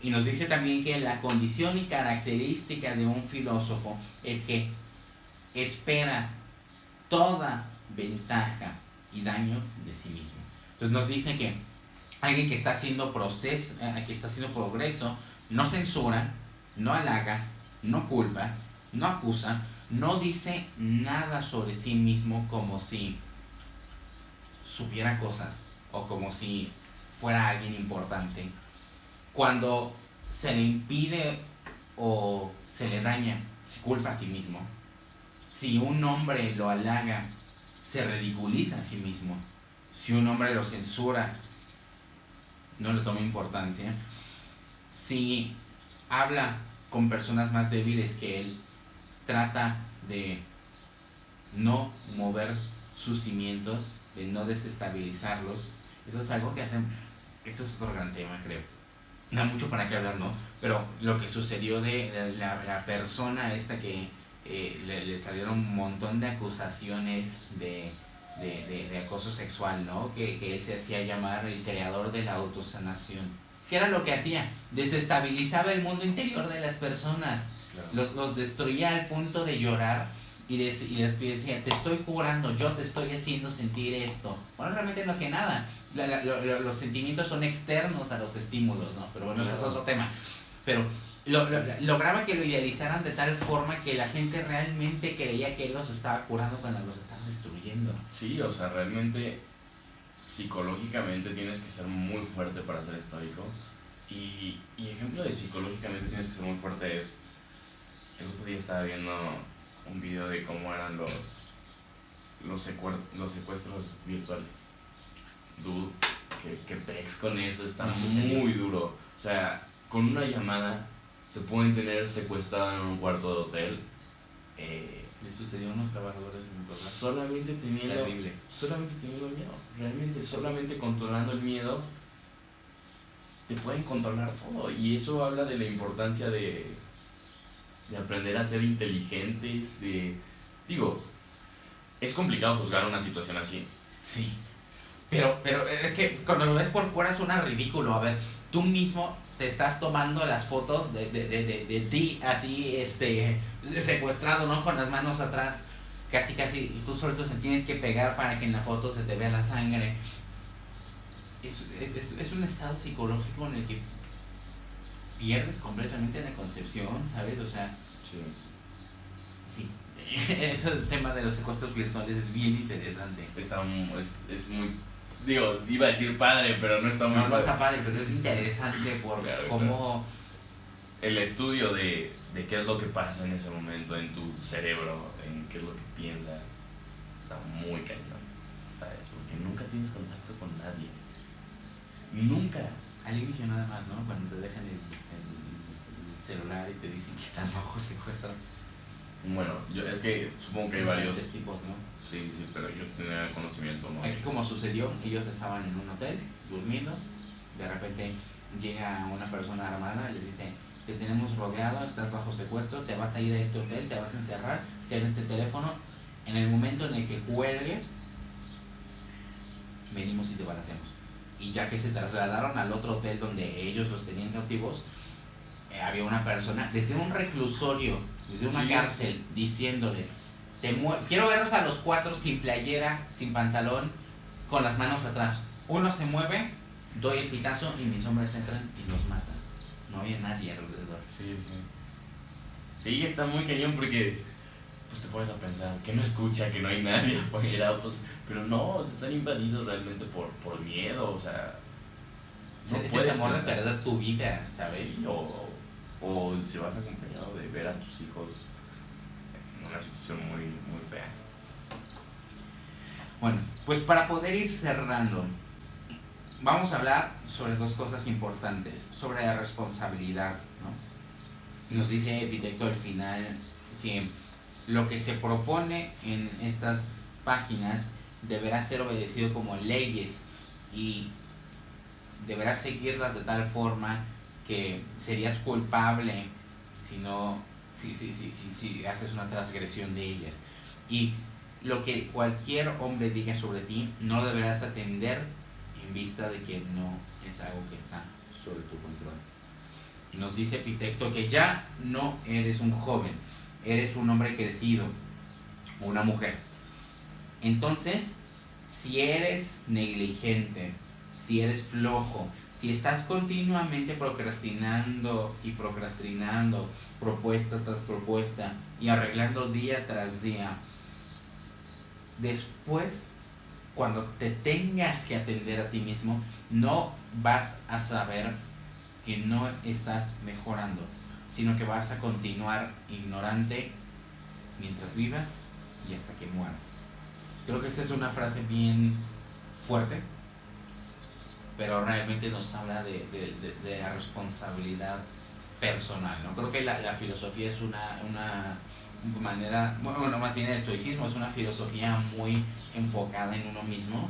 Y nos dice también que la condición y característica de un filósofo es que espera toda ventaja y daño de sí mismo. Entonces nos dice que alguien que está haciendo progreso, no censura, no halaga, no culpa, no acusa, no dice nada sobre sí mismo como si supiera cosas o como si fuera alguien importante. Cuando se le impide o se le daña, se culpa a sí mismo. Si un hombre lo halaga, se ridiculiza a sí mismo. Si un hombre lo censura, no le toma importancia. Si habla con personas más débiles que él, trata de no mover sus cimientos, de no desestabilizarlos. Eso es algo que hacen. Esto es otro gran tema, creo. No hay mucho para qué hablar, ¿no? Pero lo que sucedió de la persona esta que le salieron un montón de acusaciones de acoso sexual, ¿no? Que él se hacía llamar el creador de la autosanación. ¿Qué era lo que hacía? Desestabilizaba el mundo interior de las personas. Claro. Los destruía al punto de llorar y les decía, te estoy curando, yo te estoy haciendo sentir esto. Bueno, realmente no hacía nada. Los sentimientos son externos a los estímulos, ¿no? Pero bueno, claro, ese es otro tema. Pero lograba que lo idealizaran de tal forma que la gente realmente creía que él los estaba curando cuando los estaba destruyendo. Sí, o sea, realmente psicológicamente tienes que ser muy fuerte para ser estoico. Y ejemplo de psicológicamente tienes que ser muy fuerte es... El otro día estaba viendo un video de cómo eran los secuestros virtuales. Dude, que pex con eso, está muy duro. O sea, con una llamada te pueden tener secuestrado en un cuarto de hotel. Le sucedió a unos trabajadores de mi programa. Solamente teniendo miedo. Realmente, solamente controlando el miedo, te pueden controlar todo. Y eso habla de la importancia de aprender a ser inteligentes. Digo, es complicado juzgar una situación así. Sí. Pero es que cuando lo ves por fuera suena ridículo. A ver, tú mismo te estás tomando las fotos de ti así, secuestrado, ¿no? Con las manos atrás, casi, y tú solo te tienes que pegar para que en la foto se te vea la sangre. Es un estado psicológico en el que pierdes completamente la concepción, ¿sabes? O sea, sí. Ese tema de los secuestros virtuales es bien interesante. Es muy... Digo, iba a decir padre, pero no está muy padre. No está padre, pero es interesante por claro, cómo... El estudio de qué es lo que pasa en ese momento en tu cerebro, en qué es lo que piensas, está muy cañón, ¿sabes? Porque nunca tienes contacto con nadie. Nunca. Al inicio nada más, ¿no? Cuando te dejan el celular y te dicen que estás bajo secuestro. Bueno, es que supongo que hay varios tipos, ¿no? Sí, pero yo tenía conocimiento, ¿no? Aquí como sucedió, ellos estaban en un hotel, durmiendo, de repente llega una persona armada y les dice, te tenemos rodeado, estás bajo secuestro, te vas a ir a este hotel, te vas a encerrar, ten este teléfono, en el momento en el que cuelgues, venimos y te balacemos. Y ya que se trasladaron al otro hotel donde ellos los tenían cautivos, había una persona desde un reclusorio, desde una cárcel, diciéndoles, quiero verlos a los 4 sin playera, sin pantalón, con las manos atrás. Uno se mueve, doy el pitazo y mis hombres entran y los matan. No había nadie alrededor. Sí, está muy cañón porque pues te pones a pensar que no escucha, que no hay nadie afuera, pues, pero no, se están invadidos realmente por miedo, o sea, no puedes temor de perder tu vida, ¿sabes? Sí, o si vas acompañado de ver a tus hijos en una situación muy, muy fea. Bueno, pues para poder ir cerrando, vamos a hablar sobre dos cosas importantes, sobre la responsabilidad, ¿no? Nos dice Epicteto al final que lo que se propone en estas páginas deberá ser obedecido como leyes y deberás seguirlas de tal forma que serías culpable si no, si haces una transgresión de ellas. Y lo que cualquier hombre diga sobre ti, no lo deberás atender en vista de que no es algo que está sobre tu control. Y nos dice Epicteto que ya no eres un joven, eres un hombre crecido, o una mujer. Entonces, si eres negligente, si eres flojo, si estás continuamente procrastinando y procrastinando, propuesta tras propuesta y arreglando día tras día, después, cuando te tengas que atender a ti mismo, no vas a saber que no estás mejorando, sino que vas a continuar ignorante mientras vivas y hasta que mueras. Creo que esa es una frase bien fuerte, pero realmente nos habla de la responsabilidad personal, ¿no? Creo que la filosofía es una manera, bueno, más bien el estoicismo es una filosofía muy enfocada en uno mismo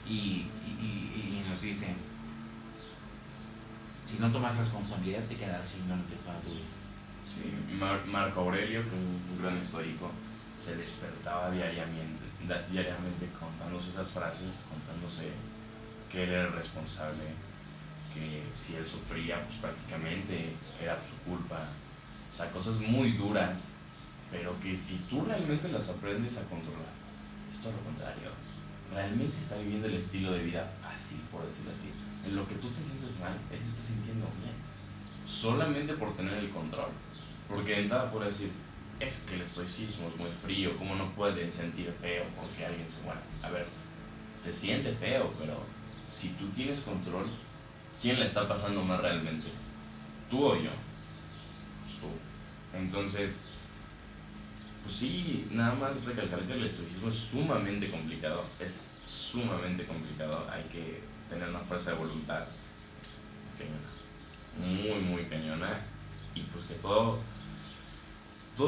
y nos dice, si no tomas responsabilidad te quedarás ignorante toda tu vida. Sí, Marco Aurelio, que es un gran estoico, se despertaba diariamente contándose esas frases, contándose que él era el responsable, que si él sufría, pues prácticamente era su culpa. O sea, cosas muy duras, pero que si tú realmente las aprendes a controlar, es todo lo contrario. Realmente está viviendo el estilo de vida fácil, por decirlo así. En lo que tú te sientes mal, él se está sintiendo bien. Solamente por tener el control. Porque de entrada puede decir, es que el estoicismo es muy frío, ¿cómo no pueden sentir feo porque alguien se muere? A ver, se siente feo, pero si tú tienes control, ¿quién la está pasando más realmente? ¿Tú o yo? Pues tú. Entonces, pues sí, nada más recalcar que el estoicismo es sumamente complicado. Es sumamente complicado. Hay que tener una fuerza de voluntad cañona. Muy, muy cañona. Y pues que todo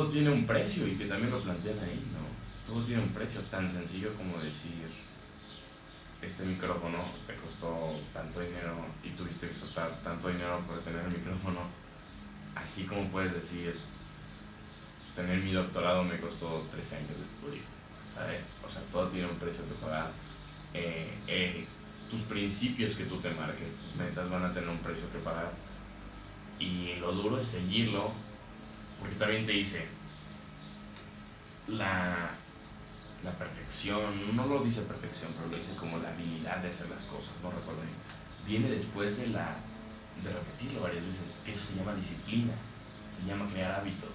tiene un precio y que también lo plantean ahí, ¿no? Todo tiene un precio tan sencillo como decir, este micrófono te costó tanto dinero y tuviste que soltar tanto dinero por tener el micrófono. Así como puedes decir, tener mi doctorado me costó 13 años de estudio, ¿sabes? O sea, todo tiene un precio que pagar. Tus principios que tú te marques, tus metas van a tener un precio que pagar. Y lo duro es seguirlo, porque también te dice, la perfección, no lo dice perfección, pero lo dice como la habilidad de hacer las cosas, no recuerdo bien. Viene después de repetirlo varias veces, que eso se llama disciplina, se llama crear hábitos.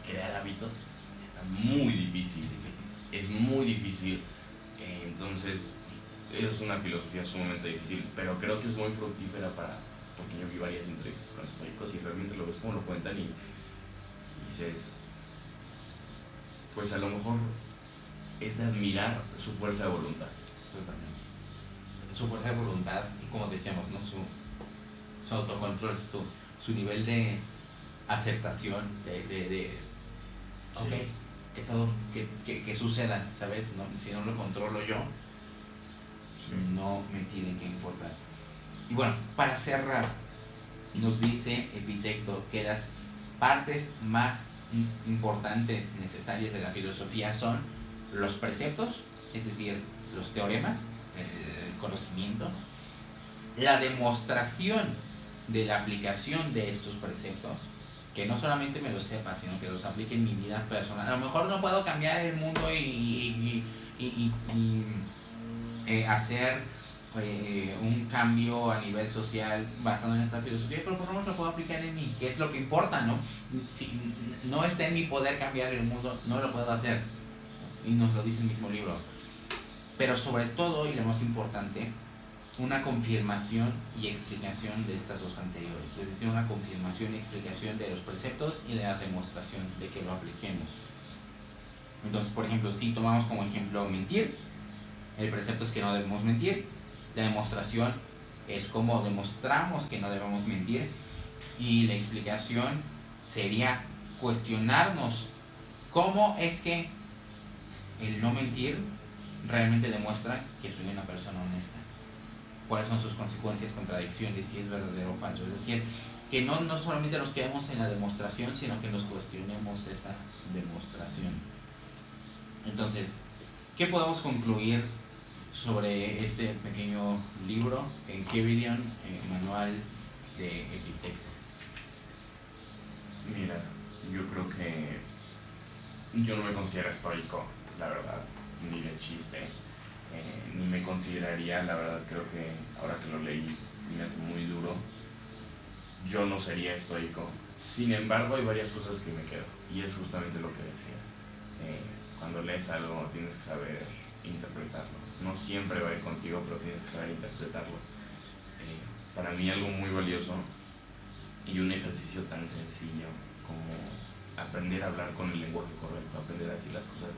Crear hábitos está muy difícil, es muy difícil, entonces es una filosofía sumamente difícil, pero creo que es muy fructífera porque yo vi varias entrevistas con estoicos y realmente lo ves como lo cuentan y dices, pues a lo mejor es de admirar su fuerza de voluntad. Totalmente. Su fuerza de voluntad y, como decíamos, ¿no? Su autocontrol, su nivel de aceptación, Sí. ok, que todo, que suceda, ¿sabes? No, si no lo controlo yo, Sí. no me tiene que importar. Y bueno, para cerrar, nos dice Epicteto que las partes más importantes, necesarias de la filosofía son los preceptos, es decir, los teoremas, el conocimiento, la demostración de la aplicación de estos preceptos, que no solamente me los sepa, sino que los aplique en mi vida personal. A lo mejor no puedo cambiar el mundo y hacer un cambio a nivel social basado en esta filosofía, pero por lo menos lo puedo aplicar en mí, que es lo que importa, ¿no? Si no está en mi poder cambiar el mundo, no lo puedo hacer, y nos lo dice el mismo libro. Pero sobre todo, y lo más importante, una confirmación y explicación de estas dos anteriores, es decir, una confirmación y explicación de los preceptos y de la demostración de que lo apliquemos. Entonces, por ejemplo, si tomamos como ejemplo mentir, el precepto es que no debemos mentir, La demostración es cómo demostramos que no debemos mentir, y la explicación sería cuestionarnos cómo es que el no mentir realmente demuestra que soy una persona honesta, cuáles son sus consecuencias, contradicciones, si es verdadero o falso. Es decir, que no solamente nos quedemos en la demostración, sino que nos cuestionemos esa demostración. Entonces, ¿qué podemos concluir sobre este pequeño libro, Enchiridion, manual de Epicteto? Mira, yo creo que yo no me considero estoico, la verdad, ni de chiste, ni me consideraría, la verdad. Creo que ahora que lo leí me hace muy duro. Yo no sería estoico. Sin embargo, hay varias cosas que me quedo, y es justamente lo que decía. Cuando lees algo tienes que saber interpretarlo. No siempre va a ir contigo, pero tienes que saber interpretarlo. Para mí algo muy valioso y un ejercicio tan sencillo como aprender a hablar con el lenguaje correcto, aprender a decir las cosas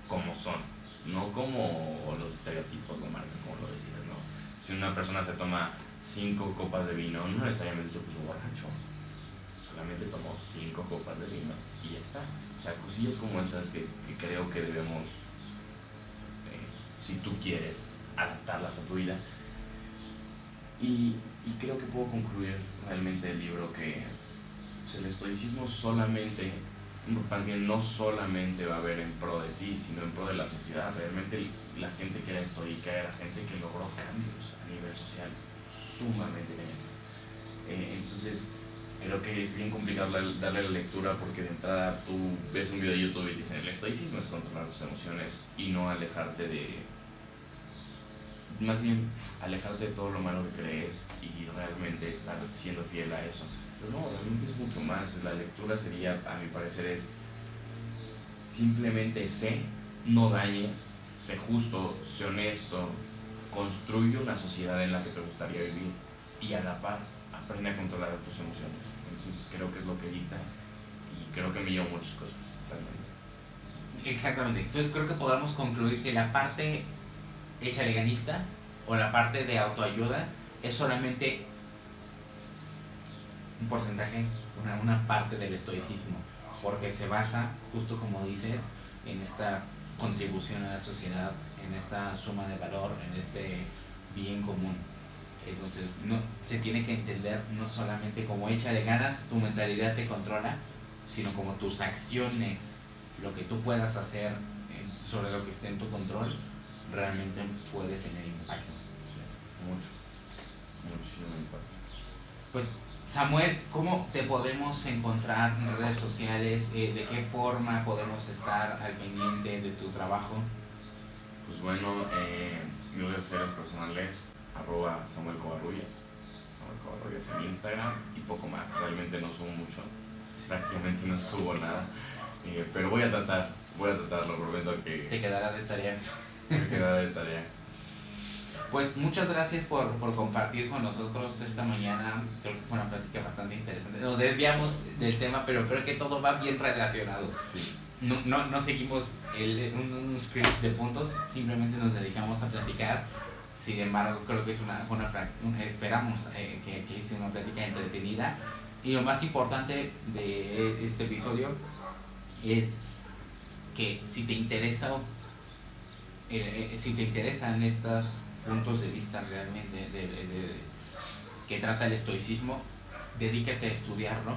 como son, no como los estereotipos lo marcan, como lo decías, ¿no? Si una persona se toma 5 copas de vino, no necesariamente se puso borracho, solamente tomó 5 copas de vino y ya está. O sea, cosillas como esas que creo que debemos, si tú quieres, adaptarlas a tu vida. Y creo que puedo concluir realmente el libro que el estoicismo solamente, más bien no solamente va a ver en pro de ti, sino en pro de la sociedad. Realmente la gente que era estoica era gente que logró cambios a nivel social sumamente grandes. Entonces, creo que es bien complicado darle la lectura, porque de entrada tú ves un video de YouTube y te dicen el estoicismo es controlar tus emociones y no alejarte más bien alejarte de todo lo malo que crees y realmente estar siendo fiel a eso. Pero no, realmente es mucho más. La lectura sería, a mi parecer, es simplemente sé, no dañes, sé justo, sé honesto, construye una sociedad en la que te gustaría vivir, y a la par aprende a controlar tus emociones. Entonces creo que es lo que dicta, y creo que me llevo muchas cosas realmente. Exactamente. Entonces creo que podamos concluir que la parte hecha legalista o la parte de autoayuda es solamente un porcentaje, una parte del estoicismo, porque se basa, justo como dices, en esta contribución a la sociedad, en esta suma de valor, en este bien común. Entonces no, se tiene que entender no solamente como échale ganas, tu mentalidad te controla, sino como tus acciones, lo que tú puedas hacer sobre lo que esté en tu control, realmente puede tener impacto. Sí, muchísimo impacto. Pues Samuel, ¿cómo te podemos encontrar en redes sociales? ¿De qué forma podemos estar al pendiente de tu trabajo? Pues bueno, mis redes sociales personales, @Samuel Covarrubias en Instagram, y poco más. Realmente no subo mucho, prácticamente no subo nada, pero voy a tratarlo, prometo que Te quedará de tarea. me queda de tarea. Pues muchas gracias por compartir con nosotros esta mañana. Creo que fue una plática bastante interesante. Nos desviamos del tema, pero creo que todo va bien relacionado. Sí. No seguimos un script de puntos, simplemente nos dedicamos a platicar. Sin embargo, creo que es esperamos que sea una plática entretenida. Y lo más importante de este episodio es que si te interesan estos puntos de vista realmente que trata el estoicismo, dedícate a estudiarlo.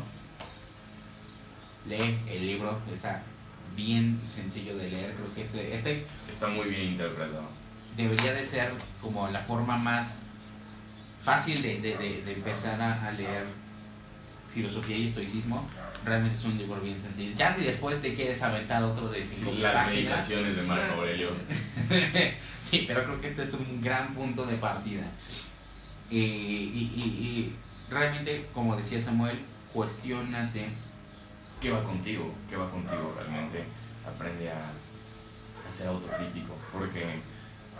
Lee el libro, está bien sencillo de leer. Creo que este Está muy bien interpretado. debería de ser como la forma más fácil de empezar a leer filosofía y estoicismo. Realmente es un libro bien sencillo. Ya si después te quieres aventar otro de 5 Las páginas, meditaciones de Marco Aurelio. sí, pero creo que este es un gran punto de partida. Y realmente, como decía Samuel, cuestiónate. ¿Qué va contigo realmente? Aprende a ser autocrítico, porque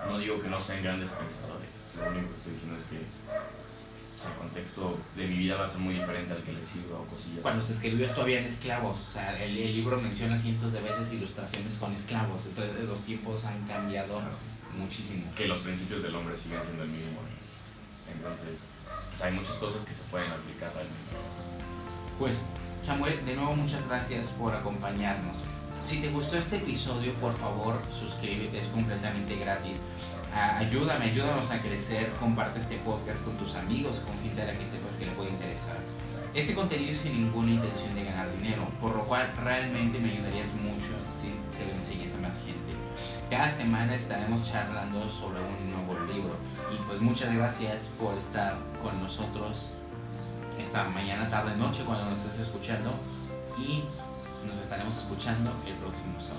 no digo que no sean grandes pensadores, lo único que estoy diciendo es que el contexto de mi vida va a ser muy diferente al que les sirva o cosillas. Cuando se escribió esto habían esclavos, o sea, el libro menciona cientos de veces ilustraciones con esclavos, entonces los tiempos han cambiado muchísimo. Que los principios del hombre siguen siendo el mismo. Entonces, pues hay muchas cosas que se pueden aplicar realmente. Pues, Samuel, de nuevo muchas gracias por acompañarnos. Si te gustó este episodio, por favor, suscríbete, es completamente gratis. Ayúdanos a crecer, comparte este podcast con tus amigos, con gente a la que sepas que le puede interesar. Este contenido es sin ninguna intención de ganar dinero, por lo cual realmente me ayudarías mucho si se lo enseñas a más gente. Cada semana estaremos charlando sobre un nuevo libro y pues muchas gracias por estar con nosotros esta mañana, tarde, noche cuando nos estés escuchando y nos estaremos escuchando el próximo sábado.